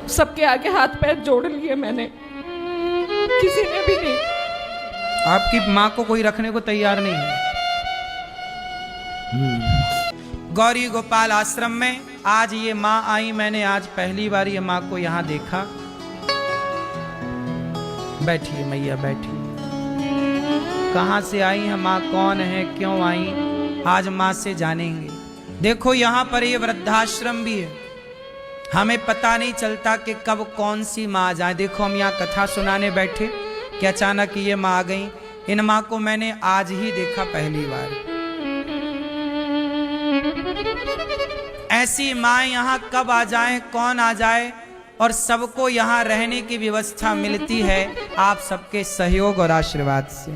सबके आगे हाथ पैर जोड़ लिए मैंने, किसी ने भी नहीं। आपकी माँ को कोई रखने को तैयार नहीं है। गौरी गोपाल आश्रम में आज ये माँ आई, मैंने आज पहली बार ये माँ को यहाँ देखा। बैठिए मैया बैठिए। कहाँ से आई है माँ, कौन है, क्यों आई, आज माँ से जानेंगे। देखो यहाँ पर ये वृद्धाश्रम भी है, हमें पता नहीं चलता कि कब कौन सी माँ आ जाए। देखो हम यहाँ कथा सुनाने बैठे कि अचानक ये माँ आ गई। इन माँ को मैंने आज ही देखा पहली बार। ऐसी माँ यहाँ कब आ जाए, कौन आ जाए, और सबको यहाँ रहने की व्यवस्था मिलती है आप सबके सहयोग और आशीर्वाद से।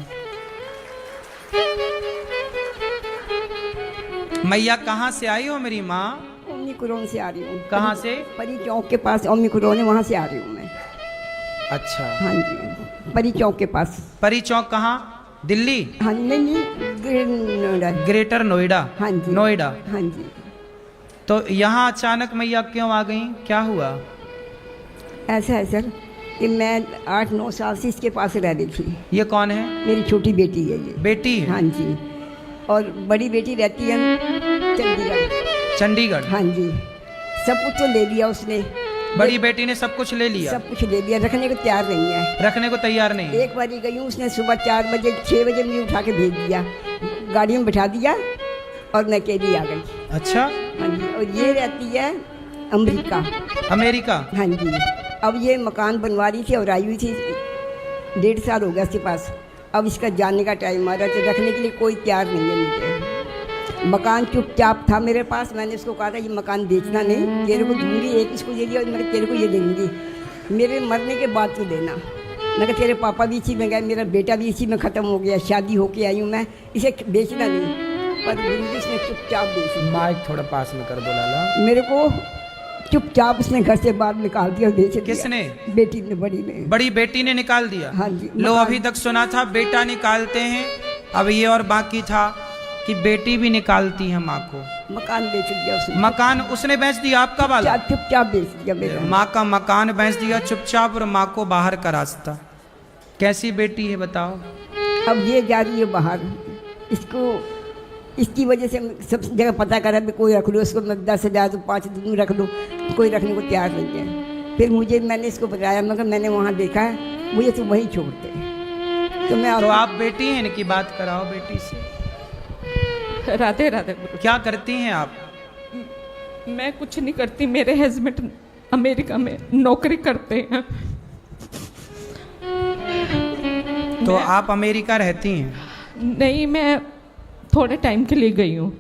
मैया कहाँ से आई हो मेरी माँ? ओमिक्रोन से आ रही हूँ। कहाँ से? परी चौक के पास ओमिक्रोन है, वहाँ से आ रही हूँ मैं। अच्छा। हाँ जी, परी चौक के पास। परी चौक कहाँ? दिल्ली? हाँ नहीं, नोएडा। ग्रेटर नोएडा? हाँ जी, नोएडा। हाँ जी। तो यहाँ अचानक मैया क्यों आ गई, क्या हुआ? ऐसा है सर कि मैं 8-9 साल से इसके पास रह रही थी। ये कौन है? मेरी छोटी बेटी है ये। बेटी है? हाँ जी। और बड़ी बेटी रहती है चंडीगढ़। चंडीगढ़? हाँ जी। सब कुछ तो ले लिया उसने। बड़ी बेटी ने सब कुछ ले लिया? सब कुछ ले लिया, रखने को तैयार नहीं है। रखने को तैयार नहीं? एक बार गई हूँ, उसने सुबह 4 बजे 6 बजे मुझे उठा के भेज दिया, गाड़ी में बिठा दिया और मैं अकेली आ गई। अच्छा। हाँ जी। और ये रहती है अमेरिका। अमेरिका? हाँ जी। अब ये मकान बनवा रही थी और आई हुई थी, 1.5 साल हो गया इसके पास। अब इसका जाने का टाइम आ रहा है, तो रखने के लिए कोई तैयार नहीं है मुझे। मकान चुपचाप था मेरे पास, मैंने इसको कहा था ये मकान बेचना नहीं, तेरे को दूंगी, एक इसको दे दिया और मैं तेरे को ये दूंगी, मेरे मरने के बाद तू देना। मैं कहा तेरे पापा भी इसी में गए, मेरा बेटा भी इसी में ख़त्म हो गया, शादी होके आई हूँ मैं, इसे बेचना नहीं। पर इसने चुपचाप बेच दिया। माइक थोड़ा पास में कर दो लाला। मेरे को चुपचाप उसने घर से बाहर निकाल दिया और बेच दिया। किसने? बेटी ने, बड़ी ने। बड़ी बेटी ने निकाल दिया? हाँ जी। लो अभी तक सुना था बेटा निकालते हैं, अब ये और बाकी था कि बेटी भी निकालती है माँ को। मकान बेच दिया उसने। मकान उसने बेच दिया आपका वाला? चुपचाप बेच दिया मेरा। माँ का मकान बेच दिया चुपचाप और माँ को बाहर का रास्ता। कैसी बेटी है बताओ? अब ये जा रही है बाहर, इसको इसकी वजह से सब जगह पता करा भी कोई रख लो उसको, मैं 10,000 तो 5 दिन रख लो, कोई रखने को तैयार नहीं है। फिर मुझे, मैंने इसको बताया, मगर मैंने वहाँ देखा है, मुझे तो वही छोड़ते। तो मैं तो आप बेटी हैं, इनकी बात कराओ बेटी से। राधे राधे गुरु। क्या करती हैं आप? मैं कुछ नहीं करती, मेरे हस्बैंड अमेरिका में नौकरी करते हैं। तो आप अमेरिका रहती हैं? नहीं, मैं थोड़े टाइम के लिए गई हूँ,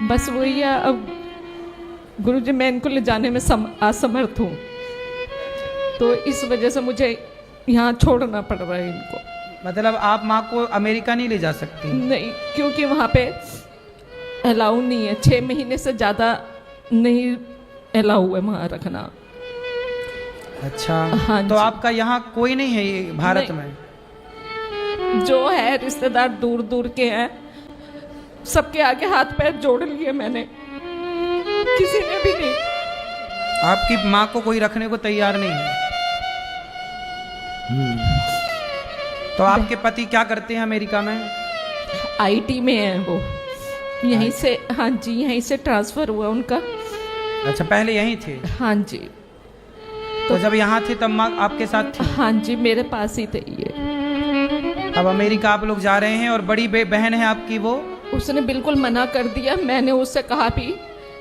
बस वही है। अब गुरुजी मैं इनको ले जाने में असमर्थ हूँ, तो इस वजह से मुझे यहाँ छोड़ना पड़ रहा है इनको। मतलब आप माँ को अमेरिका नहीं ले जा सकती? नहीं, क्योंकि वहाँ पे अलाउ नहीं है, 6 महीने से ज़्यादा नहीं अलाउ है वहाँ रखना। अच्छा। हाँ तो जी। आपका यहाँ कोई नहीं है ये भारत में? जो है रिश्तेदार दूर दूर के हैं, सबके आगे हाथ पैर जोड़ लिए मैंने, किसी ने भी नहीं। आपकी माँ को कोई रखने को तैयार नहीं है? तो आपके पति क्या करते हैं अमेरिका में? आईटी में है वो, यहीं से। हाँ जी, यहीं से ट्रांसफर हुआ उनका। अच्छा, पहले यहीं थे? हाँ जी। तो जब यहाँ थे तब माँ आपके साथ थी? हाँ जी, मेरे पास ही थे ये। अब अमेरिका आप लोग जा रहे हैं और बड़ी बहन है आपकी, वो उसने बिल्कुल मना कर दिया। मैंने उससे कहा भी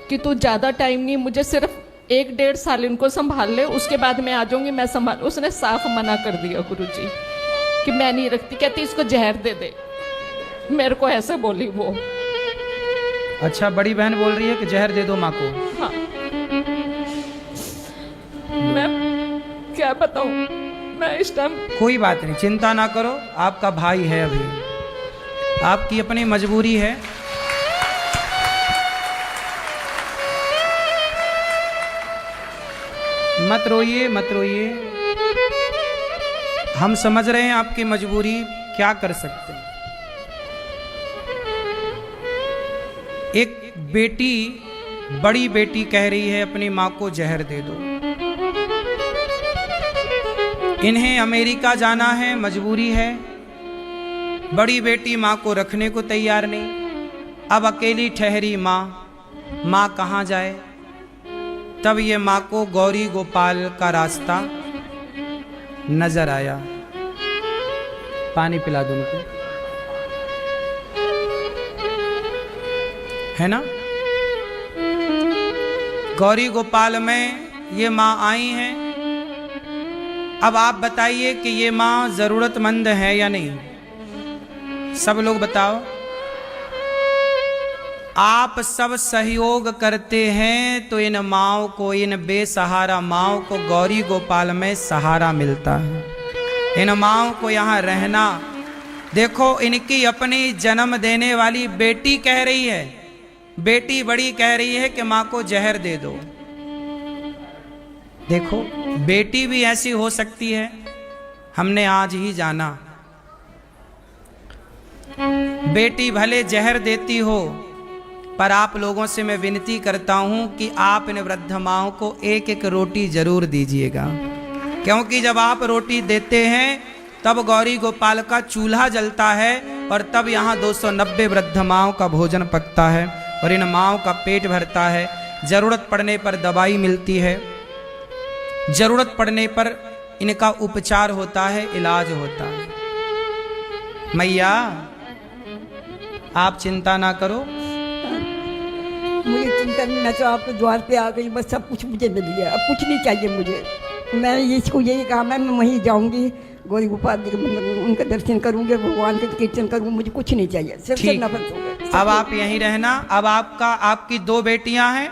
कि तू ज़्यादा टाइम नहीं, मुझे सिर्फ 1-1.5 साल इनको संभाल ले, उसके बाद मैं आ जाऊंगी, मैं संभाल। उसने साफ मना कर दिया गुरुजी कि मैं नहीं रखती। कहती इसको जहर दे दे, मेरे को ऐसे बोली वो। अच्छा, बड़ी बहन बोल रही है कि जहर दे दो माँ को? हाँ, मैं क्या बताऊं, मैं इस टाइम। कोई बात नहीं, चिंता ना करो, आपका भाई है, अभी आपकी अपनी मजबूरी है। मत रोइए मत रोइए, हम समझ रहे हैं आपकी मजबूरी, क्या कर सकते हैं। एक बेटी, बड़ी बेटी कह रही है अपनी माँ को जहर दे दो। इन्हें अमेरिका जाना है, मजबूरी है। बड़ी बेटी माँ को रखने को तैयार नहीं। अब अकेली ठहरी माँ कहाँ जाए। तब ये माँ को गौरी गोपाल का रास्ता नजर आया। पानी पिला दो उनको, है ना। गौरी गोपाल में ये माँ आई हैं। अब आप बताइए कि ये माँ जरूरतमंद है या नहीं। सब लोग बताओ। आप सब सहयोग करते हैं तो इन माँओं को, इन बेसहारा माँओं को गौरी गोपाल में सहारा मिलता है। इन माँओं को यहाँ रहना। देखो इनकी अपनी जन्म देने वाली बेटी कह रही है, बेटी बड़ी कह रही है कि माँ को जहर दे दो। देखो बेटी भी ऐसी हो सकती है, हमने आज ही जाना। बेटी भले जहर देती हो, पर आप लोगों से मैं विनती करता हूं कि आप इन वृद्ध माओं को एक एक रोटी जरूर दीजिएगा, क्योंकि जब आप रोटी देते हैं तब गौरी गोपाल का चूल्हा जलता है और तब यहाँ 290 वृद्ध माओं का भोजन पकता है और इन माओं का पेट भरता है। जरूरत पड़ने पर दवाई मिलती है, जरूरत पड़ने पर इनका उपचार होता है, इलाज होता है। मैया आप चिंता ना करो। मुझे चिंता नहीं, मैं तो आपके द्वार पे आ गई, बस सब कुछ मुझे मिल गया, अब कुछ नहीं चाहिए मुझे। मैं इसको यही कहा, मैं वहीं जाऊंगी, गौरी गोपाल जी उनका दर्शन करूंगी, भगवान का कीर्तन करूंगी, मुझे कुछ नहीं चाहिए, सिर्फ नफरत हो गया। अब आप यहीं रहना। अब आपकी 2 बेटियां हैं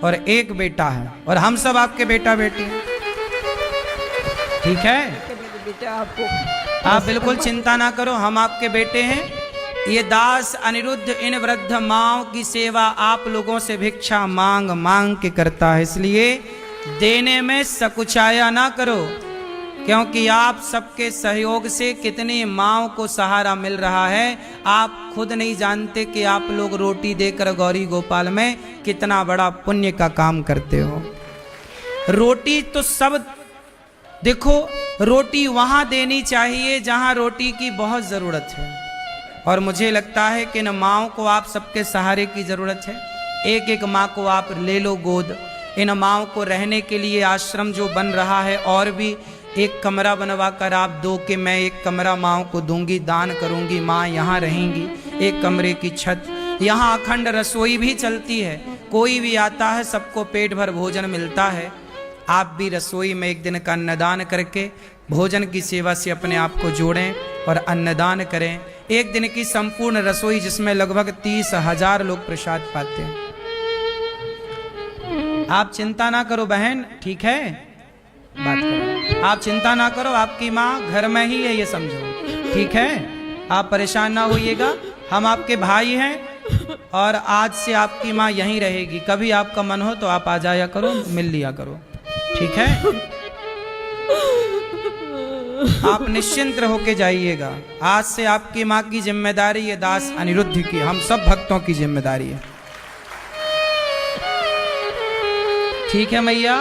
और 1 बेटा है और हम सब आपके बेटा बेटी हैं, ठीक है। बेटा आपको, आप बिल्कुल चिंता ना करो, हम आपके बेटे हैं। ये दास अनिरुद्ध इन वृद्ध माँओं की सेवा आप लोगों से भिक्षा मांग मांग के करता है, इसलिए देने में सकुचाया ना करो, क्योंकि आप सबके सहयोग से कितनी माँओं को सहारा मिल रहा है। आप खुद नहीं जानते कि आप लोग रोटी देकर गौरी गोपाल में कितना बड़ा पुण्य का काम करते हो। रोटी तो सब, देखो रोटी वहां देनी चाहिए जहां रोटी की बहुत जरूरत है, और मुझे लगता है कि इन माँओं को आप सबके सहारे की जरूरत है। एक एक माँ को आप ले लो गोद। इन माँओं को रहने के लिए आश्रम जो बन रहा है, और भी एक कमरा बनवा कर आप दो कि मैं एक कमरा माँओं को दूंगी, दान करूंगी, माँ यहाँ रहेंगी। एक कमरे की छत, यहाँ अखंड रसोई भी चलती है, कोई भी आता है सबको पेट भर भोजन मिलता है। आप भी रसोई में एक दिन का अन्नदान करके भोजन की सेवा से अपने आप को जोड़ें और अन्नदान करें। एक दिन की संपूर्ण रसोई जिसमें लगभग 30,000 लोग प्रसाद पाते हैं। आप चिंता ना करो बहन, ठीक है, बात करो। आप चिंता ना करो, आपकी माँ घर में ही है, ये समझो, ठीक है। आप परेशान ना होइएगा, हम आपके भाई हैं और आज से आपकी माँ यहीं रहेगी। कभी आपका मन हो तो आप आ जाया करो, मिल लिया करो, ठीक है। आप निश्चिंत होके जाइएगा। आज से आपकी माँ की जिम्मेदारी ये दास अनिरुद्ध की, हम सब भक्तों की जिम्मेदारी है, ठीक है मैया,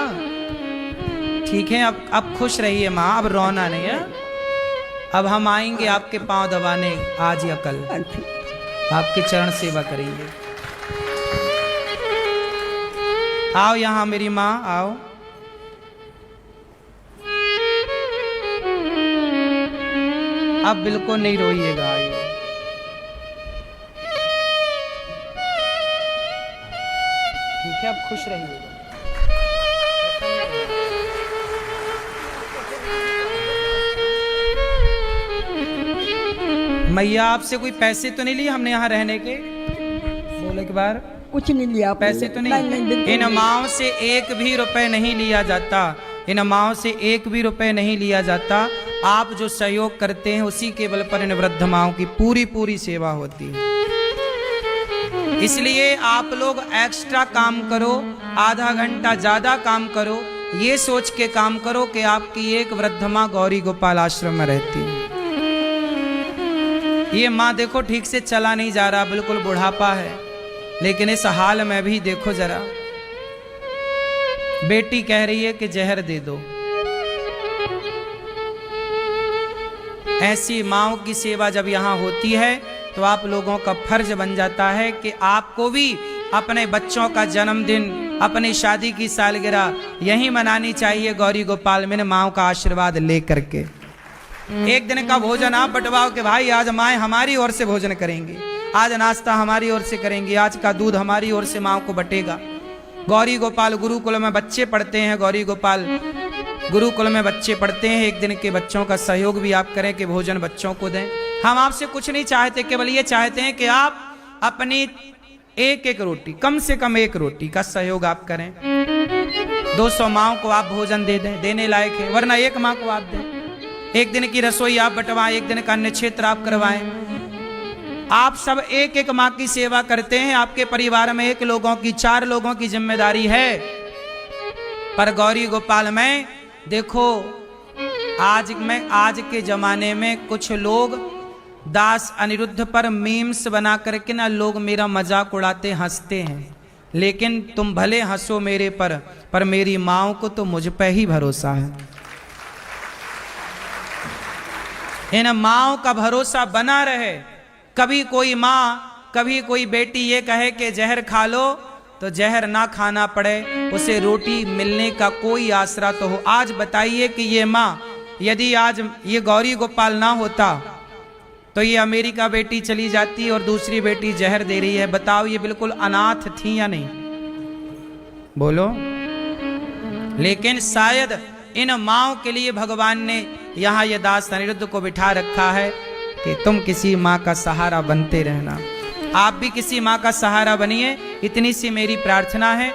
ठीक है। अब खुश रहिए माँ, अब रोना नहीं है। अब हम आएंगे आपके पांव दबाने आज या कल, आपके चरण सेवा करेंगे। आओ यहाँ मेरी माँ, आओ। अब बिल्कुल नहीं रोइएगा, आइए। ठीक है, अब खुश रहिएगा। मैया आपसे कोई पैसे तो नहीं लिए हमने यहाँ रहने के? बोले के बार कुछ नहीं लिया, पैसे तो नहीं। इन माओं से 1 भी रुपए नहीं लिया जाता, इन माओं से 1 भी रुपए नहीं लिया जाता। आप जो सहयोग करते हैं उसी के बल पर इन वृद्ध माओं की पूरी सेवा होती है। इसलिए आप लोग एक्स्ट्रा काम करो, आधा घंटा ज्यादा काम करो, ये सोच के काम करो कि आपकी एक वृद्ध माँ गौरी गोपाल आश्रम में रहती है। ये माँ देखो ठीक से चला नहीं जा रहा, बिल्कुल बुढ़ापा है, लेकिन इस हाल में भी देखो जरा, बेटी कह रही है कि जहर दे दो। ऐसी माँओं की सेवा जब यहाँ होती है तो आप लोगों का फर्ज बन जाता है कि आपको भी अपने बच्चों का जन्मदिन, अपनी शादी की सालगिरह यहीं मनानी चाहिए गौरी गोपाल में माँओं का आशीर्वाद लेकर के। एक दिन का भोजन आप बंटवाओ कि भाई आज माएँ हमारी ओर से भोजन करेंगी, आज नाश्ता हमारी ओर से करेंगी, आज का दूध हमारी ओर से माँ को बटेगा। गौरी गोपाल गुरुकुल में बच्चे पढ़ते हैं, गौरी गोपाल गुरुकुल में बच्चे पढ़ते हैं। एक दिन के बच्चों का सहयोग भी आप करें कि भोजन बच्चों को दें। हम आपसे कुछ नहीं चाहते, केवल ये चाहते हैं कि आप अपनी एक एक रोटी, कम से कम एक रोटी का सहयोग आप करें। 200 माँओं को आप भोजन दे दें, देने लायक है, वरना एक माँ को आप दें। एक दिन की रसोई आप बंटवाएं, एक दिन का अन्य क्षेत्र आप करवाएं। आप सब एक एक माँ की सेवा करते हैं। आपके परिवार में 1 लोगों की 4 लोगों की जिम्मेदारी है, पर गौरी गोपाल में देखो आज के जमाने में कुछ लोग दास अनिरुद्ध पर मीम्स बना करके ना लोग मेरा मजाक उड़ाते हंसते हैं, लेकिन तुम भले हंसो मेरे पर मेरी माँओं को तो मुझ पे ही भरोसा है। इन माँओं का भरोसा बना रहे। कभी कोई माँ, कभी कोई बेटी ये कहे कि जहर खा लो तो जहर ना खाना पड़े, उसे रोटी मिलने का कोई आसरा तो हो। आज बताइए कि ये माँ, यदि आज ये गौरी गोपाल ना होता तो ये अमेरिका बेटी चली जाती और दूसरी बेटी जहर दे रही है। बताओ ये बिल्कुल अनाथ थी या नहीं? बोलो। लेकिन शायद इन माँओं के लिए भगवान ने यहाँ ये दास अनिरुद्ध को बिठा रखा है कि तुम किसी माँ का सहारा बनते रहना। आप भी किसी माँ का सहारा बनिए, इतनी सी मेरी प्रार्थना है।